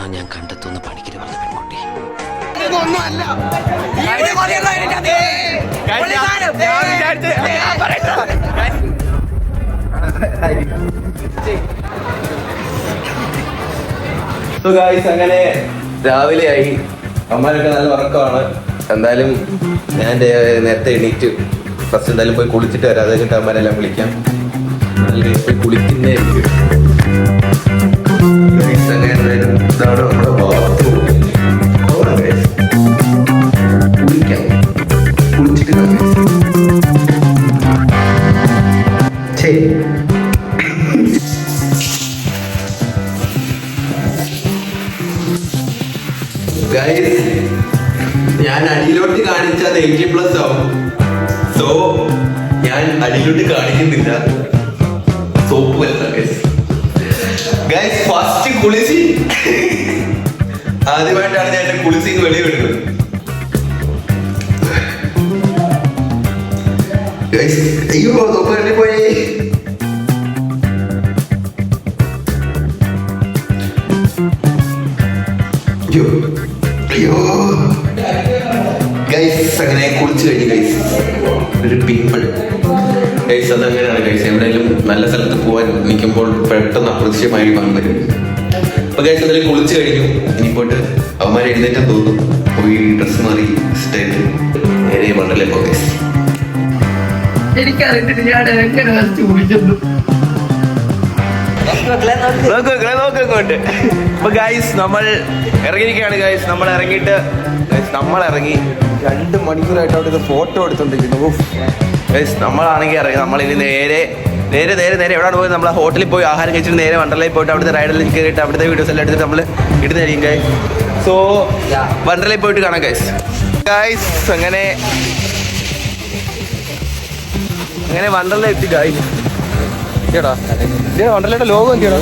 ഇതാണോ ഞാൻ കണ്ടെത്തുന്ന പണിക്കര് പറഞ്ഞ പെൺകുട്ടി? അങ്ങനെ രാവിലെയായി, അമ്മമാരൊക്കെ നല്ല ഉറക്കമാണ്. എന്തായാലും ഞാൻ നേരത്തെ എണീറ്റ് ഫസ്റ്റ് എന്തായാലും പോയി കുളിച്ചിട്ട് വരാം. അത് കഴിഞ്ഞിട്ട് അമ്മമാരെല്ലാം വിളിക്കാം. പോയി കുളിക്കുന്നേ ഇതാണ് നമ്മുടെ ബാത്റൂം. കുളിക്കാം, കുളിച്ചിട്ട് ഞാൻ അടിയിലോട്ട് കാണിച്ചാൽ 80+ ആവും. സോ ഞാൻ അടിയിലോട്ട് കാണിക്കുന്നില്ല. സോപ്പ് വല്ല ഗൈസ് ഫസ്റ്റ് കുളിച്ച് ആദ്യമായിട്ടാണ് ഞാൻ എന്റെ കുളിച്ചിന്ന് വെളിയിൽ വിടുന്നത്. അയ്യോ സോപ്പ് കണ്ടി പോയി. അയ്യോ ഗൈസ് അങ്ങനെ കുളിച്ചു കഴിഞ്ഞു. ഗൈസ് ഒരു പിമ്പിൾ ഗൈസ്, അതങ്ങനെയാണ് ഗൈസ്. എവിടെയെങ്കിലും നല്ല സ്ഥലത്ത് പോകാൻ നിൽക്കുമ്പോൾ പെട്ടെന്ന് അപ്രതീക്ഷിതമായി വരും. അപ്പൊ ഗൈസ് എന്തായാലും കുളിച്ചു കഴിഞ്ഞു. ഇനി പോയിട്ട് അവന്മാരെ എഴുന്നേറ്റാൻ തോന്നും. പോയി ഡ്രസ് മാറി സ്റ്റൈൽ നേരെ മണ്ടല്ലേ പോ ഗൈസ്. എനിക്കറിയിട്ടിട്ട് ഞാൻ എങ്ങനെ കുളിക്കുന്നു. നോക്കങ്ങോട്ട്. അപ്പൊ ഗൈസ് നമ്മൾ ഇറങ്ങിയിരിക്കുകയാണ് ഗൈസ്. നമ്മൾ ഇറങ്ങി 2 മണിക്കൂറായിട്ട് അവിടെ ഇത് ഫോട്ടോ എടുത്തോണ്ടിരിക്കുന്നു. ഗൈസ് നമ്മളാണെങ്കിൽ ഇറങ്ങി. നമ്മളിനി നേരെ എവിടെയാണ് പോയി? നമ്മൾ ഹോട്ടലിൽ പോയി ആഹാരം കഴിച്ചിട്ട് നേരെ വണ്ടർലയിൽ പോയിട്ട് അവിടുത്തെ റൈഡിൽ കയറിയിട്ട് അവിടുത്തെ വീഡിയോസ് എല്ലാം എടുത്തിട്ട് നമ്മൾ ഇടുന്നതായിരിക്കും ഗൈസ്. സോ വണ്ടർലയിൽ പോയിട്ട് കാണാം ഗൈസ്. അങ്ങനെ വണ്ടർല എത്തി ഗൈസ്. കേടാ വണ്ടർലയുടെ ലോഗോ എന്തിയാണോ?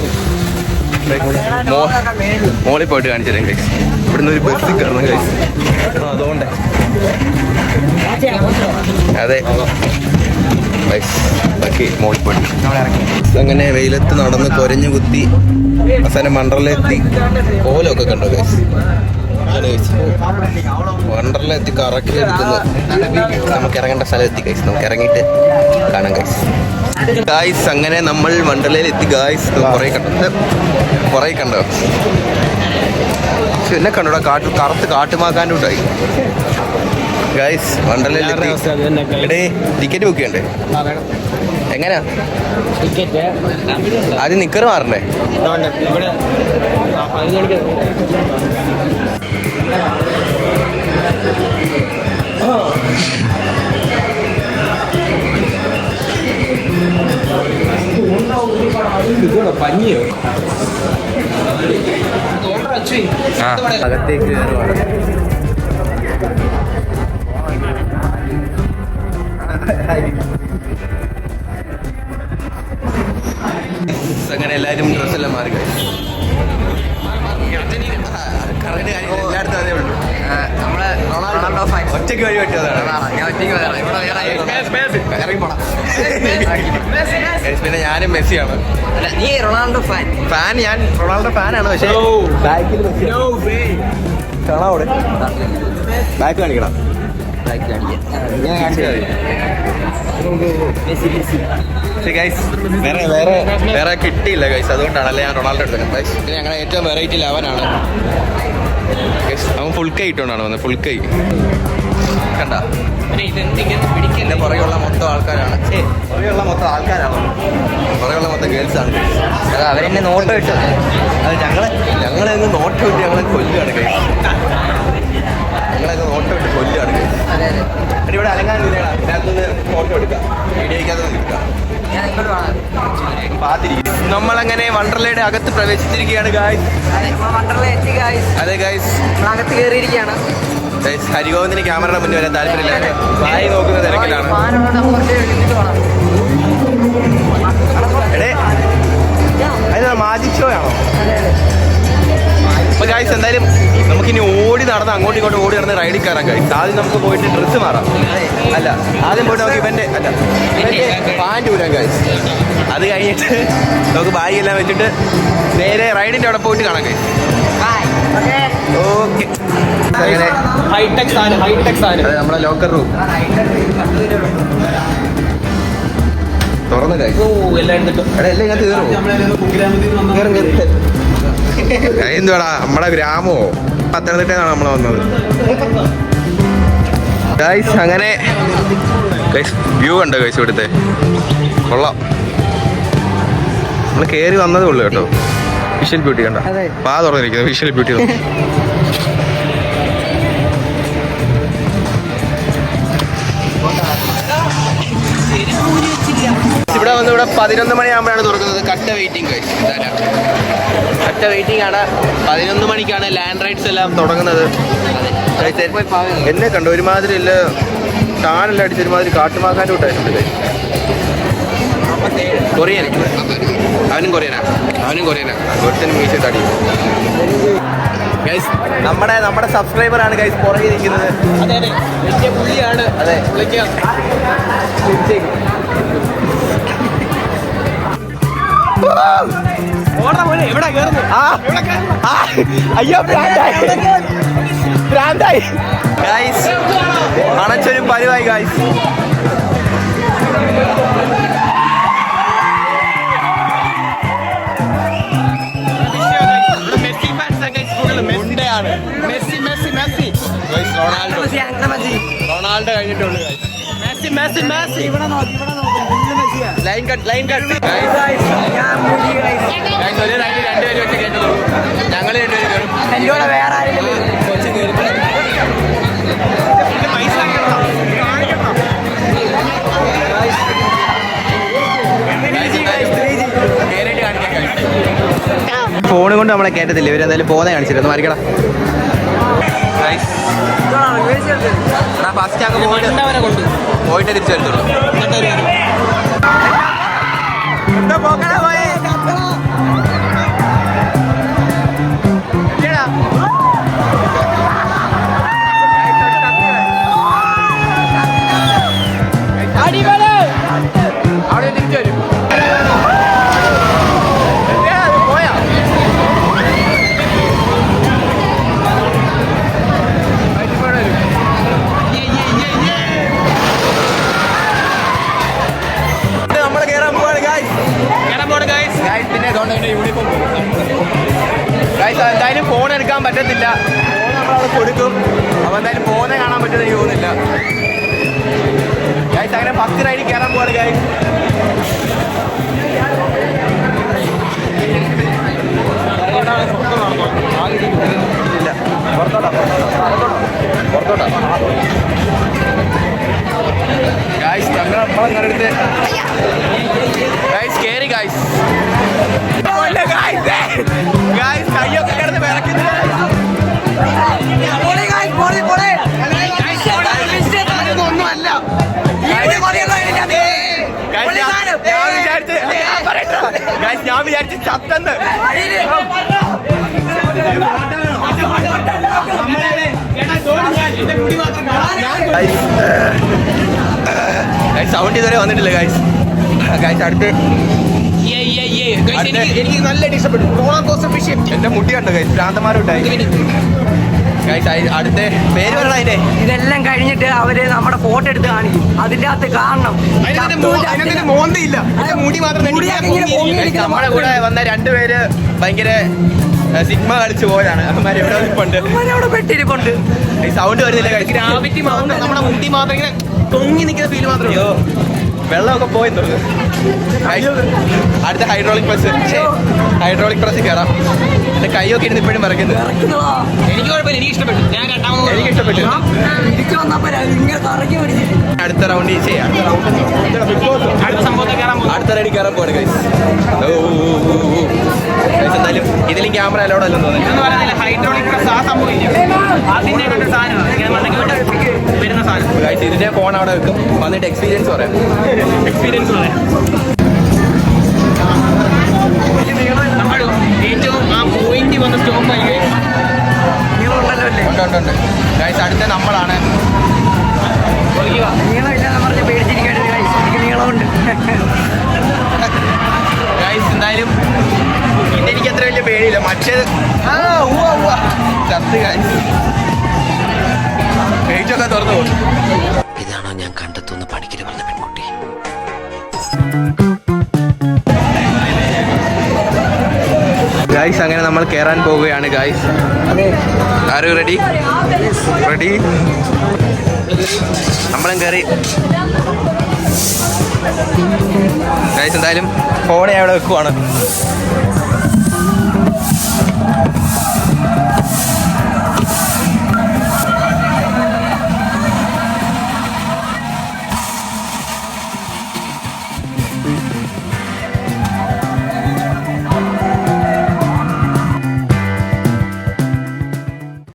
മോളിൽ പോയിട്ട് കാണിച്ചു തരാം ഗൈസ്. ഇവിടുന്ന് ഒരു ബസ് കയറണം ഗൈസ്. അതുകൊണ്ട് അതെ ബാക്കി മോളിൽ പോയിട്ട് അങ്ങനെ വെയിലത്ത് നടന്ന് കൊരഞ്ഞു കുത്തി അവസാനം വണ്ടർലെത്തി. ഓലൊക്കെ കണ്ടോ ഗൈസ്? വണ്ടർലെത്തി കറക്കി എടുക്കുന്നു. നമുക്ക് ഇറങ്ങേണ്ട സ്ഥലം എത്തി ഗൈസ്. നമുക്ക് ഇറങ്ങിയിട്ട് കാണാം ഗൈസ്. അങ്ങനെ നമ്മൾ വണ്ടർലയിൽ എത്തി ഗൈസ്. കുറേ കണ്ടോ? എന്നെ കണ്ടോടാ, കറുത്ത് കാട്ടുമാക്കാൻ്റെ ഉണ്ടായി ഗൈസ്. വണ്ടർലയിൽ ടിക്കറ്റ് ബുക്ക് ചെയ്യണ്ടേ? എങ്ങനെയാ? ആദ്യം നിക്കറ് മാറണ്ടേ? പനിയോ? അകത്തേക്ക് കയറുവാണ്. അങ്ങനെ എല്ലാവരും ഡ്രസ്സെല്ലാം മാറി. എല്ലായിടത്തും അതേ ഉള്ളൂ. ഒറ്റയ്ക്ക് വഴി പറ്റിയതാണ്. പിന്നെ ഞാനും മെസ്സിയാണ്. നീ റൊണാൾഡോ ഫാൻ? ഞാൻ റൊണാൾഡോ ഫാനാണ്. പക്ഷേ ബാക്കിൽ കാണാം. അവിടെ ബാക്ക് കാണിക്കണം. വേറെ കിട്ടിയില്ല ഗൈസ്. അതുകൊണ്ടാണല്ലേ ഞാൻ റൊണാൾഡോ എടുത്തത്. പിന്നെ ഞങ്ങളുടെ ഏറ്റവും വെറൈറ്റി 11ആണ്. അവൻ ഫുൾ കൈ ഇട്ടുകൊണ്ടാണ് വന്നത്. ഫുൾ കൈ കണ്ട. പിന്നെ പുറകെയുള്ള മൊത്തം ആൾക്കാരാണ്. പുറകെയുള്ള മൊത്തം ഗേൾസാണ്. അവരെന്നെ നോട്ടം ഇട്ടത്. അത് ഞങ്ങളെ നോട്ടം ഇട്ട് ഞങ്ങളെ കൊല്ലുകയാണ് ഗൈസ്. ഞങ്ങളൊക്കെ നോട്ടം ഇട്ട് കൊല്ലുകയാണ് ഗൈസ്. ഇവിടെ അലങ്ങാനില്ല. ഇതിനകത്തുനിന്ന് ഫോട്ടോ എടുക്കാം, വീഡിയോയ്ക്കകത്ത് എടുക്കാം. നമ്മളങ്ങനെ വണ്ടർലയുടെ അകത്ത് പ്രവേശിച്ചിരിക്കുകയാണ് ഗായ്സ്. അതെ ഗായ്സ്, അകത്ത് കയറിയിരിക്കുകയാണ്. ഹരിഗോവിന്ദിന് ക്യാമറയുടെ മുന്നിൽ വരാൻ താല്പര്യമില്ല. വായി നോക്കുന്ന തിരക്കിലാണ്. അത് മാജിക് ഷോ ആണോ? അപ്പൊ ഗായ്സ് എന്തായാലും നമുക്കിനി ഓടി നടന്ന് അങ്ങോട്ടും ഇങ്ങോട്ടും ഓടി നടന്ന് റൈഡിൽ കയറാം ഗായ്സ്. ആദ്യം നമുക്ക് പോയിട്ട് ഡ്രസ്സ് മാറാം. ആദ്യം പോയിട്ട് നമുക്ക് ഇവന്റെ പാൻറ് ഊരാം ഗായ്സ്. അത് കഴിഞ്ഞിട്ട് നമുക്ക് ബാഗെല്ലാം വെച്ചിട്ട് നേരെ റൈഡിന്റെ അവിടെ പോയിട്ട് കാണാം ഗായ്സ്. ഓക്കെ അങ്ങനെ ഹൈടെക് സാധനം അതെ നമ്മളെ ലോക്കർ റൂം തുറന്നു ഓ എല്ലാം എടുത്തിട്ട് എടാ എല്ലാം ഞാൻ എന്തുവാടാ നമ്മുടെ ഗ്രാമോ പത്തനംതിട്ടയാണ് നമ്മൾ വന്നത് ഗൈസ് അങ്ങനെ ഗൈസ് വ്യൂ ഉണ്ട് ഗൈസ് ഇവിടുത്തെ കൊള്ളാം നമ്മൾ കയറി വന്നതേ ഉള്ളൂ കേട്ടോ വിഷ്വൽ ബ്യൂട്ടി കണ്ട പാ തുറന്നിരിക്കുന്നു വിഷ്വൽ ബ്യൂട്ടി ഇവിടെ വന്ന് ഇവിടെ 11 മണിയാകുമ്പോഴാണ് തുറക്കുന്നത് കട്ട വെയിറ്റിംഗ് ഗൈസ് കട്ട വെയിറ്റിംഗ് ആണ് 11 മണിക്കാണ് ലാൻഡ് റൈഡ്സ് എല്ലാം തുടങ്ങുന്നത് എന്നെ കണ്ടു ഒരുമാതിരി ഇല്ല ടാനെല്ലാം അടിച്ച് ഒരുമാതിരി കാട്ടുമാക്കാൻ്റെ വിട്ടായിട്ടുണ്ട് കൊറിയൻ അവനും കൊറിയനാ ഒരുത്തനും മീശ തടി ഗൈസ് നമ്മുടെ സബ്സ്ക്രൈബറാണ് ഗൈസ് പുറകെ നിൽക്കുന്നത് അതെ അതെ വലിയ പുള്ളിയാണ് അതെ വിളിക്കാം ഓടാ പോലെ എവിടെ കയറുന്നു അയ്യോ ഭ്രാന്തായി ഗൈസ് അണച്ചൊരു പരിവായി ഗൈസ് റൊണാൾഡോ കഴിഞ്ഞിട്ടുണ്ട് ലൈൻ കട്ട് രണ്ടുപേരും വെച്ച് കേട്ടു ഞങ്ങൾ രണ്ടുപേരും വേറെ ആരെങ്കിലും ഫോൺ കൊണ്ട് നമ്മളെ കേട്ടത്തില്ല ഇവരെന്തായാലും പോകുന്ന കാണിച്ചിരുന്നു മറിക്കടാ ഫസ്റ്റ് അങ്ങ് പോയിട്ട് തിരിച്ചു വരത്തുള്ളൂ അവിടെ തിരിച്ചു വരും എന്തായാലും ഫോൺ എടുക്കാൻ പറ്റത്തില്ല ഫോൺ നമ്മളവിടെ കൊടുക്കും അപ്പോൾ എന്തായാലും ഫോണെ കാണാൻ പറ്റുമെന്ന് എനിക്ക് തോന്നുന്നില്ല ഗൈസ് അങ്ങനെ 10 റൈഡിൽ കയറാൻ പോവാണ് ഗൈസ് ഇല്ല പുറത്തോട്ടാ ഗൈസ് ഞങ്ങൾ നമ്മളെടുത്ത് ഗൈസ് കയറി ഗൈസ് ഗൈസ് കയ്യൊക്കെ കിടന്ന് വിറയ്ക്കുന്നു ഒന്നുമല്ല ഞാൻ വിചാരിച്ച് ചത്തെന്ന് സൗണ്ട് ഇതുവരെ വന്നിട്ടില്ല ഗൈസ് ഗൈസ് അടുത്ത് എനിക്ക് നല്ലതായിട്ട് ഇഷ്ടപ്പെട്ടു റോളർ കോസ്റ്റർ വിഷയം എന്റെ മുടി കണ്ടോ ഗൈസ് ഭ്രാന്തന്മാരുണ്ടായി ഗൈസ് അടുത്ത പേര് പറയണ അതിന്റെ ഇതെല്ലാം കഴിഞ്ഞിട്ട് അവര് നമ്മുടെ ഫോട്ടോ എടുത്ത് കാണിക്കും അതിന്റെ അകത്ത് കാണണം മോന്തയില്ല മുടി മാത്രം നമ്മുടെ കൂടെ വന്ന 2 പേര് ഭയങ്കര സിഗ്മ കളിച്ചു പോയാണ് അവന്മാർ എവിടെ നിൽപ്പുണ്ട് അവിടെ പെട്ടിരിപ്പുണ്ട് സൗണ്ട് വരുന്നില്ല ഗൈസ് ഗ്രാവിറ്റി മാത്രം നമ്മുടെ മുടി മാത്രം ഇങ്ങനെ തൊങ്ങി നിൽക്കുന്ന ഫീൽ മാത്രമേ ഉള്ളൂ വെള്ളമൊക്കെ പോയി അടുത്ത ഹൈഡ്രോളിക് പ്രസ് കയറാം എന്റെ കൈയൊക്കെ ഇരുന്ന് ഇപ്പോഴും മറക്കുന്നത് എനിക്ക് കുഴപ്പമില്ല എനിക്ക് ഇഷ്ടപ്പെട്ടു ഞാൻ എനിക്ക് ഇഷ്ടപ്പെട്ടു അടുത്ത റൗണ്ട് ചെയ്യാം അടുത്ത സംഭവത്തെ കയറാൻ അടുത്ത റൈഡിൽ കയറാൻ പോവാണ് ഗൈസ് എന്തായാലും ഇതിലും ക്യാമറ അലോഡ് അല്ലെന്ന് തോന്നുന്നു പറയുന്നില്ല ഹൈഡ്രോളിക് പ്രസ് ആ സംഭവം അതിന്റെ കണ്ട സാധനമാണ് ഇങ്ങനെ മണ്ടയ്ക്ക് വരുന്ന സാധനം ഗൈസ് ഇതിന്റെ ഫോൺ അവിടെ വെക്കും വന്നിട്ട് എക്സ്പീരിയൻസ് പറയാം നമ്മൾ ഏറ്റവും ആ പോയിന്റ് വന്ന് സ്റ്റോപ്പ് ആയി ഉണ്ട് ഗൈസ് അടുത്ത നമ്മളാണ് ഗൈസ് എന്തായാലും ഇതെനിക്ക് അത്ര വലിയ പേടിയില്ല മറ്റേത് ഗേറ്റൊക്കെ തുറന്നു പോകും. ഇതാണോ ഞാൻ കണ്ടെത്തുന്ന പണിക്കര് പറഞ്ഞ പെൺകുട്ടി? ഗൈസ് അങ്ങനെ നമ്മൾ കയറാൻ പോവുകയാണ് ഗൈസ്. ആരും റെഡി? റെഡി? നമ്മളും കയറി ഗൈസ്. എന്തായാലും ഫോൺ അവിടെ വെക്കുവാണ്.